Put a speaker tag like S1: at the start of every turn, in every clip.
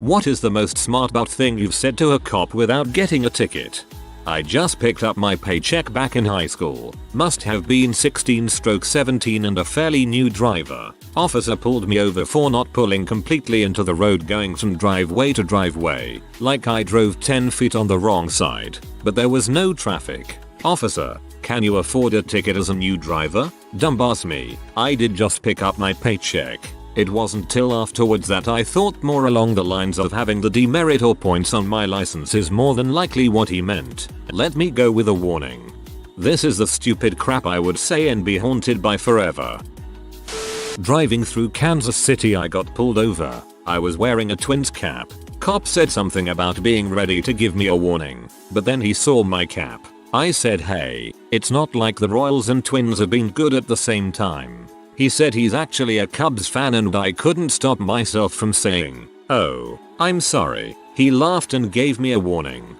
S1: What is the most smart about thing you've said to a cop without getting a ticket? I just picked up my paycheck back in high school. Must have been 16/17 and a fairly new driver. Officer pulled me over for not pulling completely into the road going from driveway to driveway. Like I drove 10 feet on the wrong side. But there was no traffic. Officer, can you afford a ticket as a new driver? Dumbass me. I did just pick up my paycheck. It wasn't till afterwards that I thought more along the lines of having the demerit or points on my license is more than likely what he meant. Let me go with a warning. This is the stupid crap I would say and be haunted by forever. Driving through Kansas City, I got pulled over. I was wearing a Twins cap. Cop said something about being ready to give me a warning, but then he saw my cap. I said, hey, it's not like the Royals and Twins have been good at the same time. He said he's actually a Cubs fan and I couldn't stop myself from saying, oh, I'm sorry. He laughed and gave me a warning.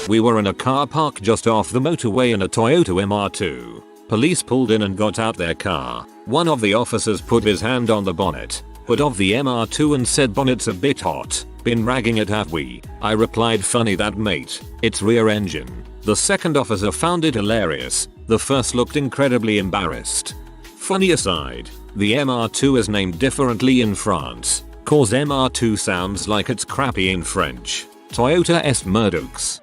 S1: We were in a car park just off the motorway in a Toyota MR2. Police pulled in and got out their car. One of the officers put his hand on the bonnet, hood of the MR2 and said, bonnet's a bit hot. Been ragging it, have we? I replied, funny that mate. It's rear engine. The second officer found it hilarious. The first looked incredibly embarrassed. Funny aside, the MR2 is named differently in France, cause MR2 sounds like it's crappy in French. Toyota S Murdochs.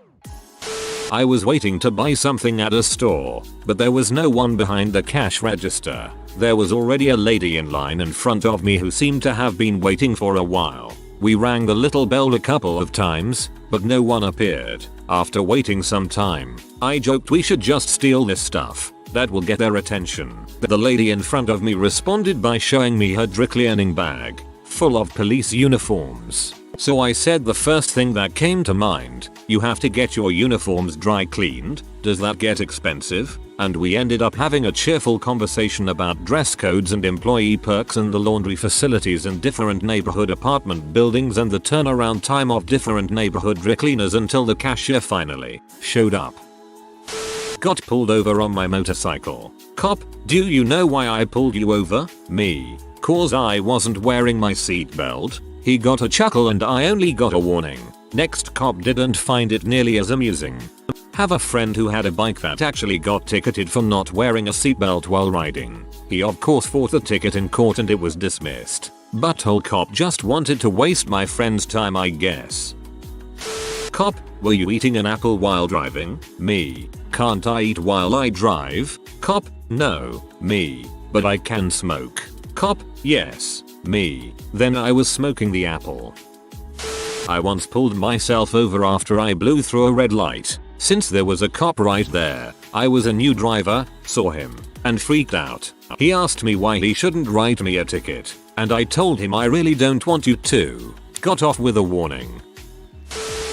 S1: I was waiting to buy something at a store, but there was no one behind the cash register. There was already a lady in line in front of me who seemed to have been waiting for a while. We rang the little bell a couple of times, but no one appeared. After waiting some time, I joked we should just steal this stuff. That will get their attention. The lady in front of me responded by showing me her dry cleaning bag, full of police uniforms. So I said the first thing that came to mind, you have to get your uniforms dry cleaned? Does that get expensive? And we ended up having a cheerful conversation about dress codes and employee perks and the laundry facilities in different neighborhood apartment buildings and the turnaround time of different neighborhood dry cleaners until the cashier finally showed up. Got pulled over on my motorcycle. Cop, do you know why I pulled you over? Me. Cause I wasn't wearing my seatbelt. He got a chuckle and I only got a warning. Next cop didn't find it nearly as amusing. Have a friend who had a bike that actually got ticketed for not wearing a seatbelt while riding. He of course fought the ticket in court and it was dismissed. Butthole cop just wanted to waste my friend's time, I guess. Cop, were you eating an apple while driving? Me. Can't I eat while I drive? Cop, no. Me. But I can smoke. Cop, yes. Me. Then I was smoking the apple. I once pulled myself over after I blew through a red light. Since there was a cop right there, I was a new driver, saw him, and freaked out. He asked me why he shouldn't write me a ticket, and I told him I really don't want you to. Got off with a warning.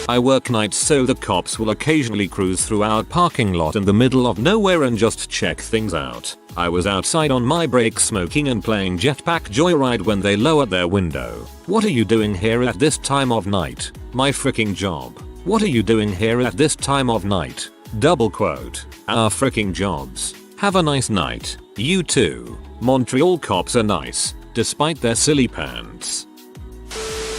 S1: I work nights, so the cops will occasionally cruise through our parking lot in the middle of nowhere and just check things out. I was outside on my break smoking and playing Jetpack Joyride when they lowered their window. What are you doing here at this time of night? My freaking job. What are you doing here at this time of night? Double quote. Our freaking jobs. Have a nice night. You too. Montreal cops are nice, despite their silly pants.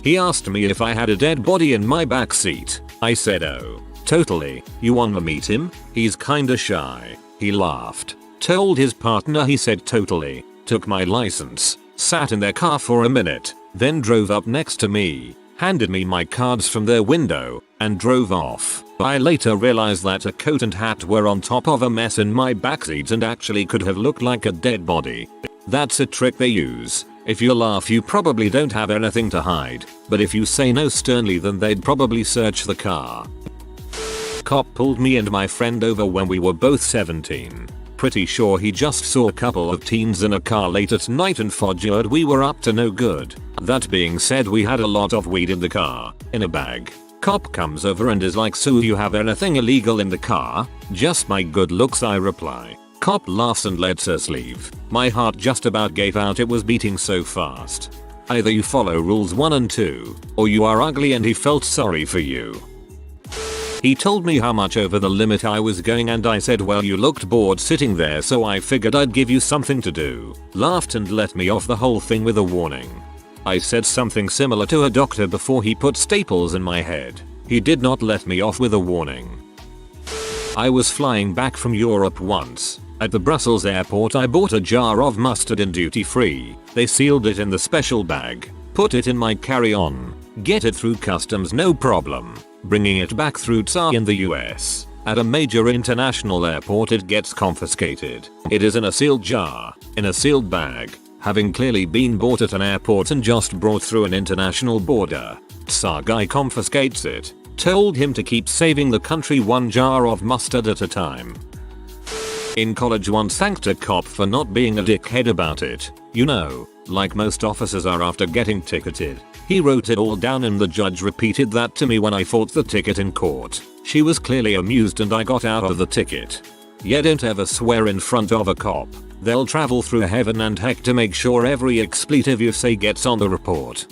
S1: He asked me if I had a dead body in my backseat. I said, oh, totally. You wanna meet him? He's kinda shy. He laughed. Told his partner he said totally. Took my license. Sat in their car for a minute. Then drove up next to me. Handed me my cards from their window. And drove off. I later realized that a coat and hat were on top of a mess in my backseat and actually could have looked like a dead body. That's a trick they use. If you laugh, you probably don't have anything to hide, but if you say no sternly, then they'd probably search the car. Cop pulled me and my friend over when we were both 17. Pretty sure he just saw a couple of teens in a car late at night and figured we were up to no good. That being said, we had a lot of weed in the car, in a bag. Cop comes over and is like, so you have anything illegal in the car? Just my good looks, I reply. Cop laughs and lets us leave. My heart just about gave out, it was beating so fast. Either you follow rules 1 and 2, or you are ugly, and he felt sorry for you. He told me how much over the limit I was going and I said, well, you looked bored sitting there, so I figured I'd give you something to do. Laughed and let me off the whole thing with a warning. I said something similar to a doctor before he put staples in my head. He did not let me off with a warning. I was flying back from Europe once. At the Brussels airport I bought a jar of mustard in duty free. They sealed it in the special bag, put it in my carry-on, get it through customs no problem, bringing it back through TSA in the US. At a major international airport it gets confiscated. It is in a sealed jar, in a sealed bag, having clearly been bought at an airport and just brought through an international border. TSA guy confiscates it, told him to keep saving the country one jar of mustard at a time. In college once thanked a cop for not being a dickhead about it. You know, like most officers are after getting ticketed. He wrote it all down and the judge repeated that to me when I fought the ticket in court. She was clearly amused and I got out of the ticket. Yeah, don't ever swear in front of a cop. They'll travel through heaven and heck to make sure every expletive you say gets on the report.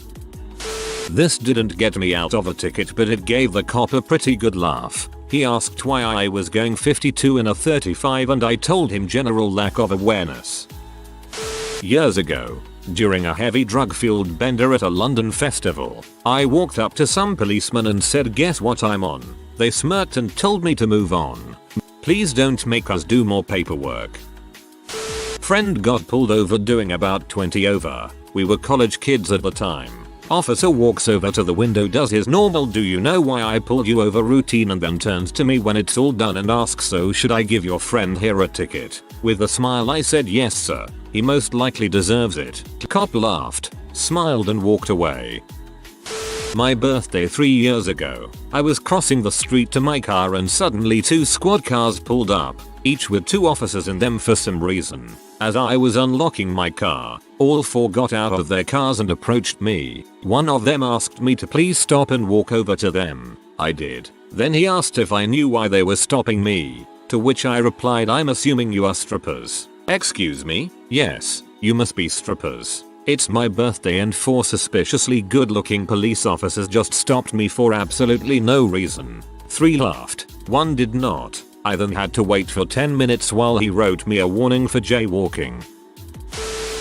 S1: This didn't get me out of a ticket but it gave the cop a pretty good laugh. He asked why I was going 52 in a 35 and I told him general lack of awareness. Years ago, during a heavy drug-fueled bender at a London festival, I walked up to some policemen and said, "Guess what I'm on?" They smirked and told me to move on. Please don't make us do more paperwork. Friend got pulled over doing about 20 over. We were college kids at the time. Officer walks over to the window, does his normal "do you know why I pulled you over" routine and then turns to me when it's all done and asks, "So should I give your friend here a ticket?" With a smile I said, "Yes sir, he most likely deserves it." The cop laughed, smiled and walked away. My birthday 3 years ago, I was crossing the street to my car and suddenly 2 squad cars pulled up, each with 2 officers in them for some reason. As I was unlocking my car, all 4 got out of their cars and approached me. One of them asked me to please stop and walk over to them. I did. Then he asked if I knew why they were stopping me, to which I replied, "I'm assuming you are strippers." "Excuse me?" "Yes, you must be strippers. It's my birthday and 4 suspiciously good-looking police officers just stopped me for absolutely no reason." 3 laughed, 1 did not. I then had to wait for 10 minutes while he wrote me a warning for jaywalking.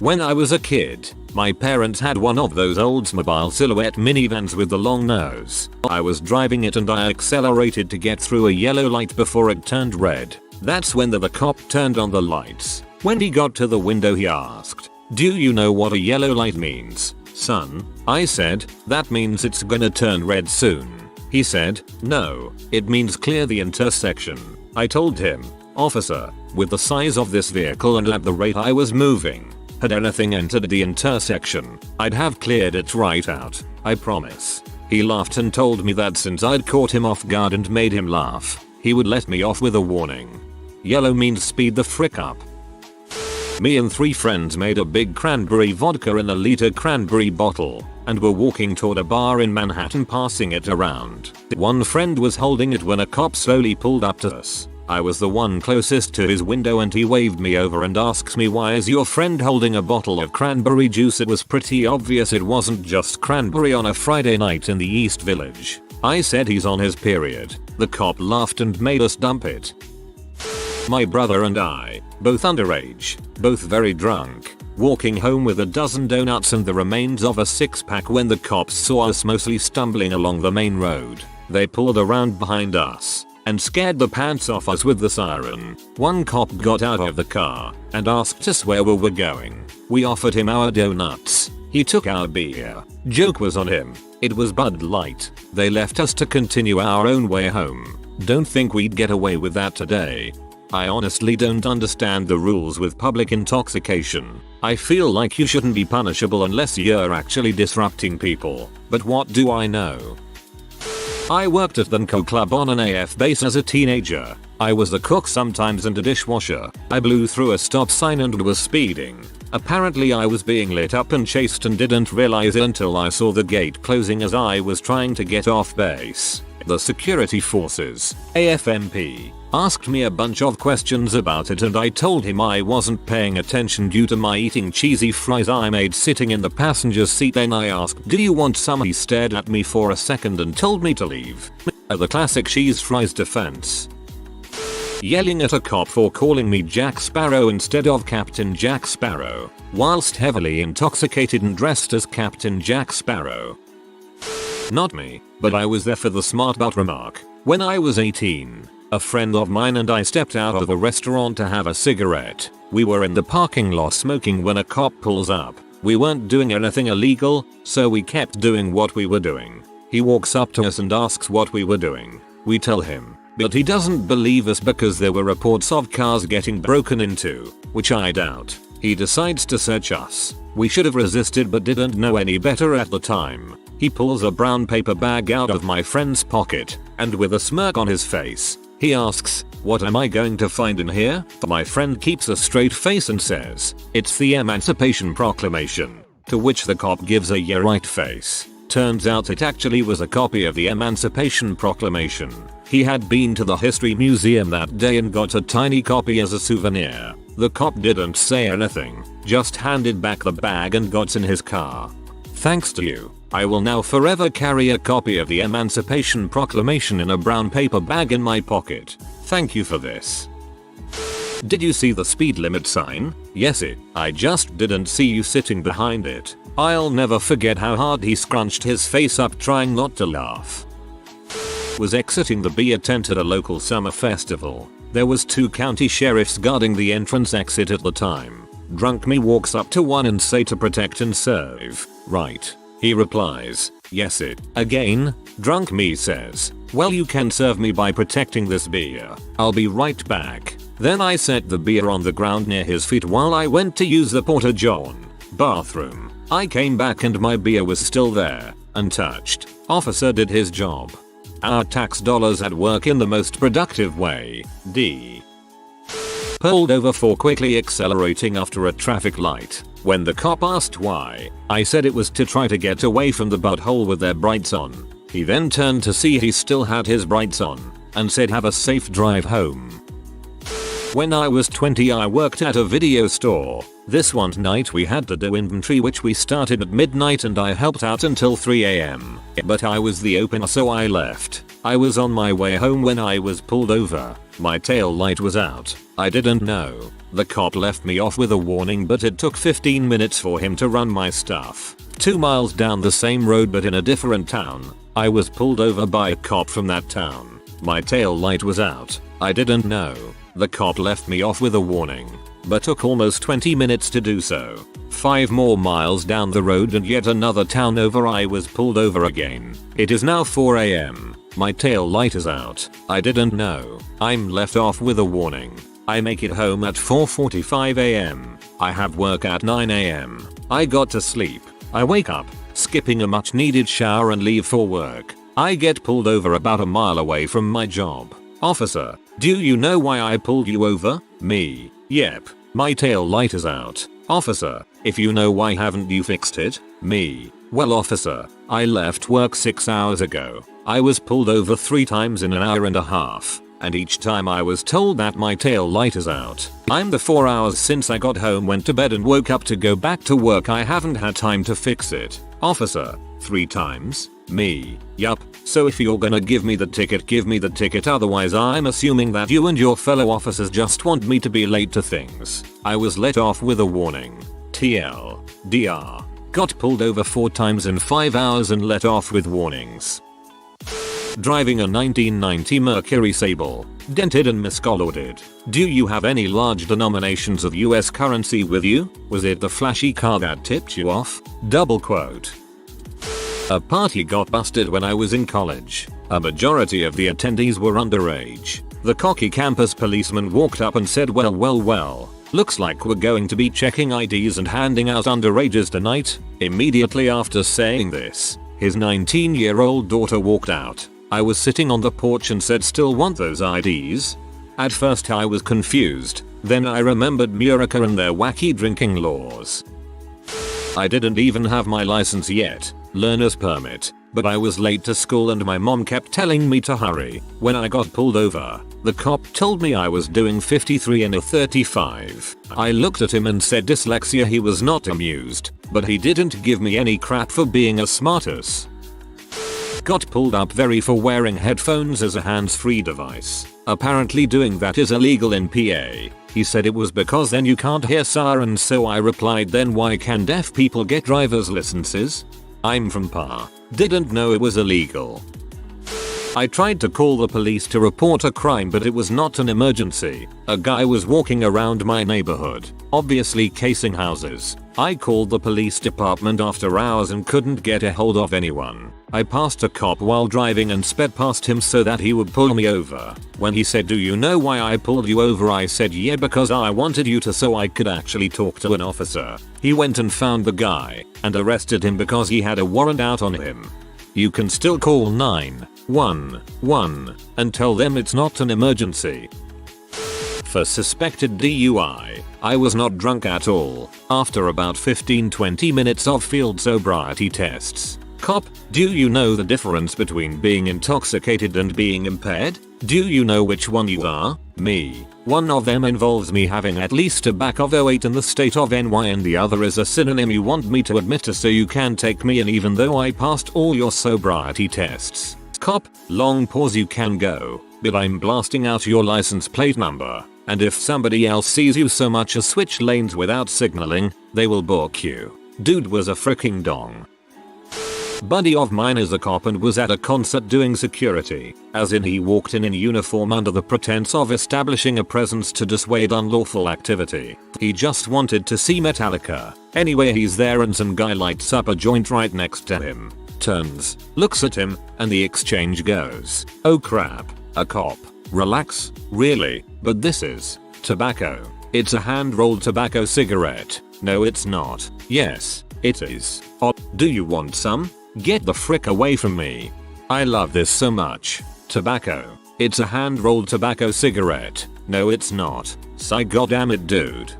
S1: When I was a kid, my parents had one of those Oldsmobile Silhouette minivans with the long nose. I was driving it and I accelerated to get through a yellow light before it turned red. That's when the cop turned on the lights. When he got to the window he asked, "Do you know what a yellow light means, son?" I said, "That means it's gonna turn red soon." He said, "No, it means clear the intersection." I told him, "Officer, with the size of this vehicle and at the rate I was moving, had anything entered the intersection, I'd have cleared it right out, I promise." He laughed and told me that since I'd caught him off guard and made him laugh, he would let me off with a warning. Yellow means speed the frick up. Me and 3 friends made a big cranberry vodka in a liter cranberry bottle and were walking toward a bar in Manhattan passing it around. One friend was holding it when a cop slowly pulled up to us. I was the one closest to his window and he waved me over and asks me, "Why is your friend holding a bottle of cranberry juice?" It was pretty obvious it wasn't just cranberry on a Friday night in the East Village. I said he's on his period. The cop laughed and made us dump it. My brother and I, both underage, both very drunk, walking home with a dozen donuts and the remains of a 6-pack when the cops saw us mostly stumbling along the main road. They pulled around behind us and scared the pants off us with the siren. One cop got out of the car and asked us where we were going. We offered him our donuts. He took our beer. Joke was on him. It was Bud Light. They left us to continue our own way home. Don't think we'd get away with that today. I honestly don't understand the rules with public intoxication. I feel like you shouldn't be punishable unless you're actually disrupting people. But what do I know? I worked at the NCO Club on an AF base as a teenager. I was a cook sometimes and a dishwasher. I blew through a stop sign and was speeding. Apparently I was being lit up and chased and didn't realize it until I saw the gate closing as I was trying to get off base. The security forces, AFMP, asked me a bunch of questions about it and I told him I wasn't paying attention due to my eating cheesy fries I made sitting in the passenger seat. Then I asked, "Do you want some?" He stared at me for a second and told me to leave. The classic cheese fries defense. Yelling at a cop for calling me Jack Sparrow instead of Captain Jack Sparrow, whilst heavily intoxicated and dressed as Captain Jack Sparrow. Not me, but I was there for the smart butt remark. When I was 18, a friend of mine and I stepped out of a restaurant to have a cigarette. We were in the parking lot smoking when a cop pulls up. We weren't doing anything illegal, so we kept doing what we were doing. He walks up to us and asks what we were doing. We tell him, but he doesn't believe us because there were reports of cars getting broken into, which I doubt. He decides to search us. We should have resisted but didn't know any better at the time. He pulls a brown paper bag out of my friend's pocket, and with a smirk on his face, he asks, "What am I going to find in here?" My friend keeps a straight face and says, "It's the Emancipation Proclamation." To which the cop gives a "yeah right" face. Turns out it actually was a copy of the Emancipation Proclamation. He had been to the History Museum that day and got a tiny copy as a souvenir. The cop didn't say anything, just handed back the bag and got in his car. Thanks to you, I will now forever carry a copy of the Emancipation Proclamation in a brown paper bag in my pocket. Thank you for this. Did you see the speed limit sign? Yes it. I just didn't see you sitting behind it. I'll never forget how hard he scrunched his face up trying not to laugh. Was exiting the beer tent at a local summer festival. There was 2 county sheriffs guarding the entrance exit at the time. Drunk me walks up to one and say to protect and serve, right? He replies, yes it. Again, drunk me says, well you can serve me by protecting this beer. I'll be right back. Then I set the beer on the ground near his feet while I went to use the Porta John bathroom. I came back and my beer was still there, untouched. Officer did his job. Our tax dollars at work in the most productive way. D. Pulled over for quickly accelerating after a traffic light. When the cop asked why, I said it was to try to get away from the butthole with their brights on. He then turned to see he still had his brights on, and said have a safe drive home. When I was 20 I worked at a video store. This one night we had to do inventory which we started at midnight and I helped out until 3 AM. But I was the opener so I left. I was on my way home when I was pulled over. My tail light was out. I didn't know. The cop left me off with a warning but it took 15 minutes for him to run my stuff. 2 miles down the same road but in a different town, I was pulled over by a cop from that town. My tail light was out. I didn't know. The cop left me off with a warning, but took almost 20 minutes to do so. 5 more miles down the road and yet another town over I was pulled over again. It is now 4 AM. My tail light is out. I didn't know. I'm left off with a warning. I make it home at 4:45 AM. I have work at 9 AM. I got to sleep. I wake up, skipping a much needed shower and leave for work. I get pulled over about a mile away from my job. Officer, do you know why I pulled you over? Me. Yep. My tail light is out. Officer, if you know why haven't you fixed it? Me. Well officer, I left work 6 hours ago. I was pulled over 3 times in an hour and a half, and each time I was told that my tail light is out. I'm the 4 hours since I got home, went to bed and woke up to go back to work. I haven't had time to fix it. Officer, 3 times? Me. Yup. So if you're gonna give me the ticket, give me the ticket, otherwise I'm assuming that you and your fellow officers just want me to be late to things. I was let off with a warning. TL. DR. Got pulled over 4 times in 5 hours and let off with warnings. Driving a 1990 Mercury Sable, dented and miscolored. Do you have any large denominations of US currency with you? Was it the flashy car that tipped you off? Double quote. A party got busted when I was in college. A majority of the attendees were underage. The cocky campus policeman walked up and said, well, looks like we're going to be checking IDs and handing out underages tonight. Immediately after saying this, his 19-year-old daughter walked out. I was sitting on the porch and said, still want those IDs? At first I was confused, then I remembered Murica and their wacky drinking laws. I didn't even have my license yet, learner's permit, but I was late to school and my mom kept telling me to hurry. When I got pulled over, the cop told me I was doing 53 in a 35. I looked at him and said dyslexia. He was not amused, but he didn't give me any crap for being a smartass. got pulled up very for wearing headphones as a hands-free device. Apparently doing that is illegal in PA. He said it was because then you can't hear sirens, so I replied, then why can deaf people get driver's licenses? I'm from PA. Didn't know it was illegal. I tried to call the police to report a crime, but it was not an emergency. A guy was walking around my neighborhood, obviously casing houses. I called the police department after hours and couldn't get a hold of anyone. I passed a cop while driving and sped past him so that he would pull me over. When he said, "Do you know why I pulled you over?" I said, "Yeah, because I wanted you to so I could actually talk to an officer." He went and found the guy and arrested him because he had a warrant out on him. You can still call 911 and tell them it's not an emergency. For suspected DUI, I was not drunk at all. After about 15-20 minutes of field sobriety tests. Cop, do you know the difference between being intoxicated and being impaired? Do you know which one you are? Me. One of them involves me having at least a back of 08 in the state of NY, and the other is a synonym you want me to admit to so you can take me in even though I passed all your sobriety tests. Cop, long pause, you can go, but I'm blasting out your license plate number, and if somebody else sees you so much as switch lanes without signaling, they will book you. Dude was a freaking dong. Buddy of mine is a cop and was at a concert doing security, as in he walked in uniform under the pretense of establishing a presence to dissuade unlawful activity. He just wanted to see Metallica. Anyway, he's there and some guy lights up a joint right next to him. Turns, looks at him, and the exchange goes. Oh crap, a cop. Relax, really, but this is tobacco. It's a hand-rolled tobacco cigarette. No, it's not. Yes, it is. Oh, do you want some? Get the frick away from me. I love this so much. Tobacco. It's a hand-rolled tobacco cigarette. No, it's not. Sigh, goddammit, dude.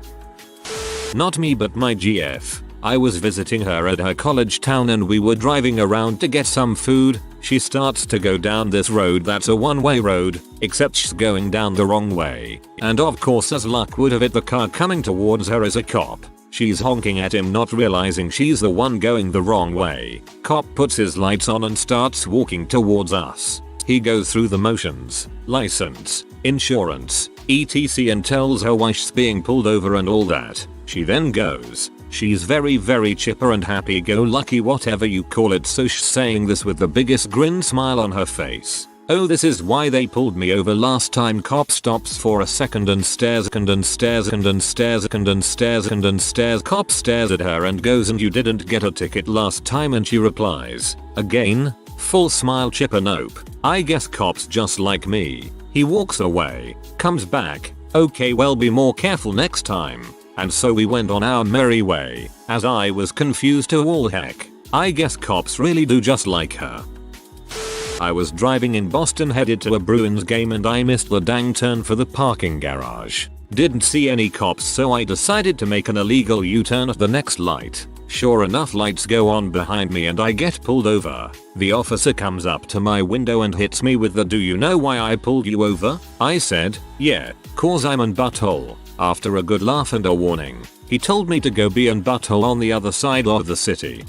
S1: Not me, but my GF. I was visiting her at her college town and we were driving around to get some food. She starts to go down this road that's a one-way road, except she's going down the wrong way. And of course, as luck would have it, the car coming towards her is a cop. She's honking at him, not realizing she's the one going the wrong way. Cop puts his lights on and starts walking towards us. He goes through the motions, license, insurance, etc, and tells her why she's being pulled over and all that. She then goes. She's very chipper and happy-go-lucky, whatever you call it, so she's saying this with the biggest grin smile on her face. Oh, this is why they pulled me over last time. Cop stops for a second and stares and stares and stares and stares and stares. Cop stares at her and goes, "And you didn't get a ticket last time?" And she replies, again, full smile, chipper, "Nope. I guess cops just like me." He walks away, comes back, "Okay, well, be more careful next time." And so we went on our merry way, as I was confused to all heck. I guess cops really do just like her. I was driving in Boston headed to a Bruins game and I missed the dang turn for the parking garage. Didn't see any cops, so I decided to make an illegal U-turn at the next light. Sure enough, lights go on behind me and I get pulled over. The officer comes up to my window and hits me with the "Do you know why I pulled you over?" I said, "Yeah, cause I'm an butthole." After a good laugh and a warning, he told me to go be an butthole on the other side of the city.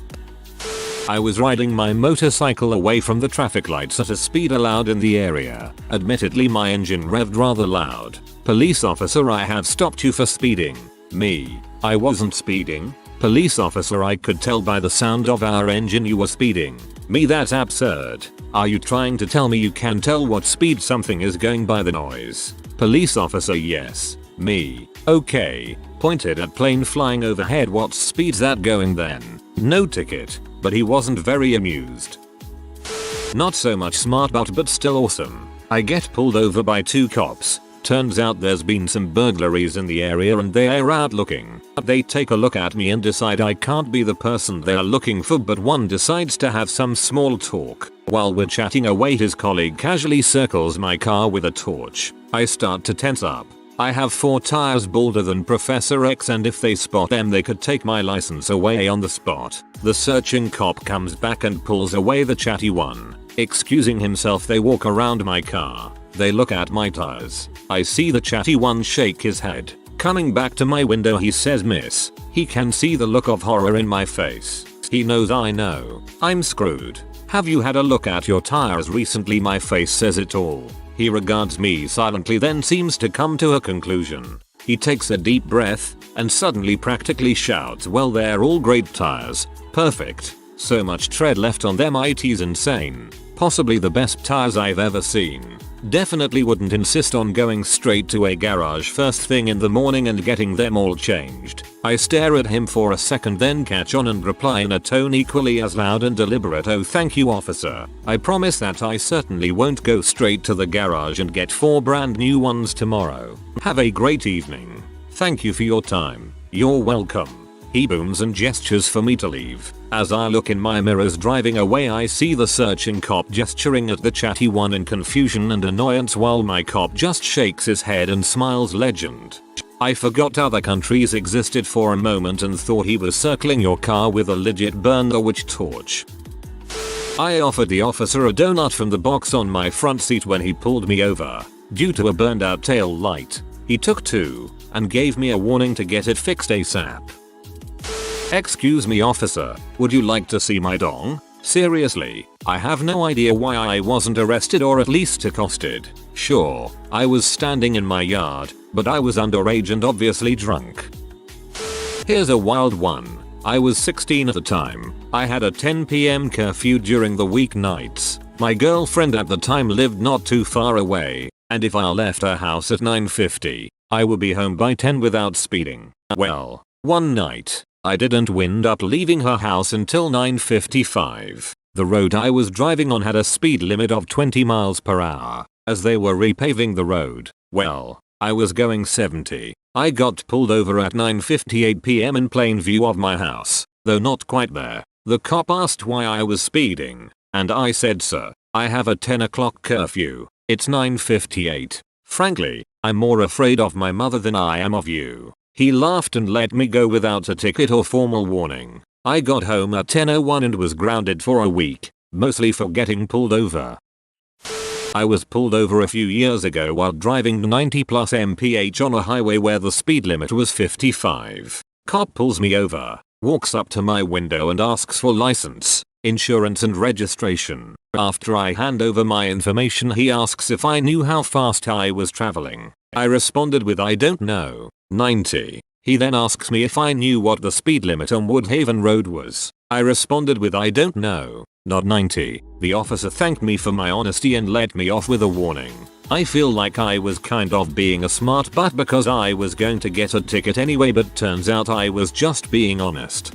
S1: I was riding my motorcycle away from the traffic lights at a speed allowed in the area. Admittedly, my engine revved rather loud. "Police officer, I have stopped you for speeding." Me. "I wasn't speeding." "Police officer, I could tell by the sound of our engine you were speeding." Me. "That's absurd. Are you trying to tell me you can tell what speed something is going by the noise?" "Police officer, yes." Me. "Okay." Pointed at plane flying overhead. "What speed's that going then?" "No ticket." But he wasn't very amused. Not so much smart but still awesome. I get pulled over by two cops. Turns out there's been some burglaries in the area and they are out looking. They take a look at me and decide I can't be the person they are looking for, but one decides to have some small talk. While we're chatting away, his colleague casually circles my car with a torch. I start to tense up. I have 4 tires bolder than Professor X, and if they spot them they could take my license away on the spot. The searching cop comes back and pulls away the chatty one. Excusing himself, they walk around my car. They look at my tires. I see the chatty one shake his head. Coming back to my window, he says, "Miss." He can see the look of horror in my face. He knows I know. I'm screwed. Have you had a look at your tires recently? My face says it all. He regards me silently, then seems to come to a conclusion. He takes a deep breath and suddenly practically shouts, well, they're all great tires. Perfect. So much tread left on them, it is insane. Possibly the best tires I've ever seen. Definitely wouldn't insist on going straight to a garage first thing in the morning and getting them all changed. I stare at him for a second, then catch on and reply in a tone equally as loud and deliberate, oh thank you officer. I promise that I certainly won't go straight to the garage and get 4 brand new ones tomorrow. Have a great evening. Thank you for your time. You're welcome. He booms and gestures for me to leave. As I look in my mirrors driving away, I see the searching cop gesturing at the chatty one in confusion and annoyance while my cop just shakes his head and smiles. Legend. I forgot other countries existed for a moment and thought he was circling your car with a legit burn the witch torch. I offered the officer a donut from the box on my front seat when he pulled me over. Due to a burned out tail light, he took 2 and gave me a warning to get it fixed ASAP. Excuse me officer, would you like to see my dong? Seriously, I have no idea why I wasn't arrested or at least accosted. Sure, I was standing in my yard, but I was underage and obviously drunk. Here's a wild one. I was 16 at the time. I had a 10 PM curfew during the weeknights. My girlfriend at the time lived not too far away, and if I left her house at 9:50, I would be home by 10 without speeding. Well, one night, I didn't wind up leaving her house until 9:55. The road I was driving on had a speed limit of 20 miles per hour. As they were repaving the road, well, I was going 70. I got pulled over at 9:58 PM in plain view of my house, though not quite there. The cop asked why I was speeding, and I said, sir, I have a 10 o'clock curfew. It's 9:58. Frankly, I'm more afraid of my mother than I am of you. He laughed and let me go without a ticket or formal warning. I got home at 10:01 and was grounded for a week, mostly for getting pulled over. I was pulled over a few years ago while driving 90 plus mph on a highway where the speed limit was 55. Cop pulls me over, walks up to my window and asks for license, insurance and registration. After I hand over my information, he asks if I knew how fast I was traveling. I responded with I don't know. 90. He then asks me if I knew what the speed limit on Woodhaven Road was. I responded with I don't know, not 90. The officer thanked me for my honesty and let me off with a warning. I feel like I was kind of being a smart butt because I was going to get a ticket anyway, but turns out I was just being honest.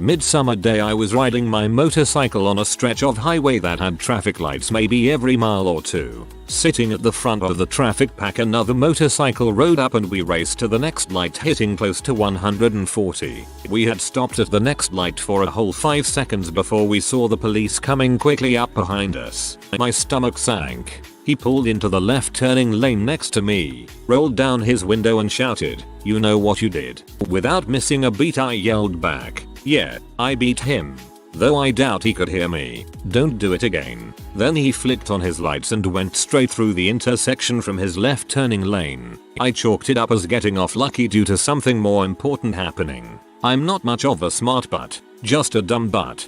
S1: Midsummer day, I was riding my motorcycle on a stretch of highway that had traffic lights maybe every mile or two. Sitting at the front of the traffic pack, another motorcycle rode up and we raced to the next light, hitting close to 140. We had stopped at the next light for a whole 5 seconds before we saw the police coming quickly up behind us. My stomach sank. He pulled into the left turning lane next to me, rolled down his window and shouted, "You know what you did?" Without missing a beat, I yelled back, "Yeah, I beat him." Though I doubt he could hear me. "Don't do it again." Then he flicked on his lights and went straight through the intersection from his left turning lane. I chalked it up as getting off lucky due to something more important happening. I'm not much of a smart butt, just a dumb butt.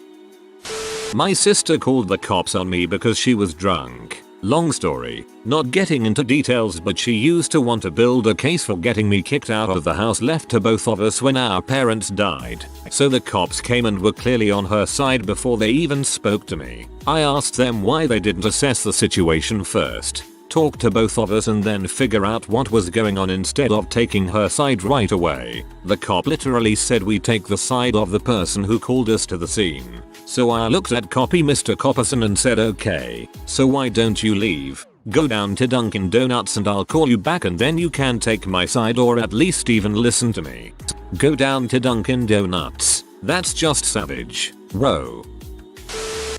S1: My sister called the cops on me because she was drunk. Long story, not getting into details, but she used to want to build a case for getting me kicked out of the house left to both of us when our parents died. So the cops came and were clearly on her side before they even spoke to me. I asked them why they didn't assess the situation first, talk to both of us and then figure out what was going on instead of taking her side right away. The cop literally said we take the side of the person who called us to the scene. So I looked at copy Mr. Copperson and said, okay, so why don't you leave? Go down to Dunkin' Donuts and I'll call you back and then you can take my side or at least even listen to me. Go down to Dunkin' Donuts. That's just savage. Bro.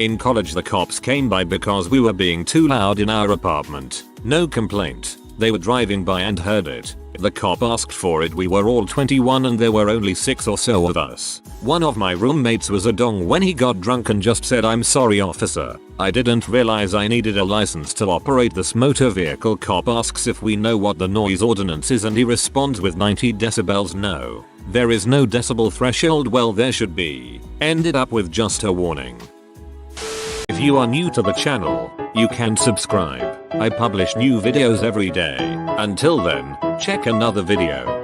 S1: In college the cops came by because we were being too loud in our apartment. No complaint. They were driving by and heard it. The cop asked for it. We were all 21 and there were only 6 or so of us. One of my roommates was a dong when he got drunk and just said, "I'm sorry officer, I didn't realize I needed a license to operate this motor vehicle." Cop asks if we know what the noise ordinance is and he responds with 90 decibels. No, there is no decibel threshold. Well, there should be. Ended up with just a warning. If you are new to the channel, you can subscribe. I publish new videos every day. Until then, check another video.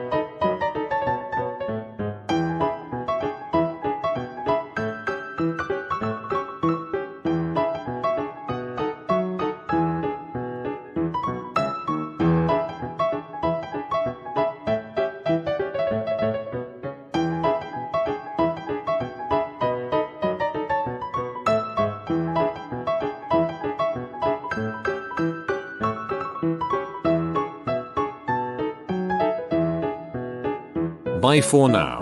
S1: Bye for now.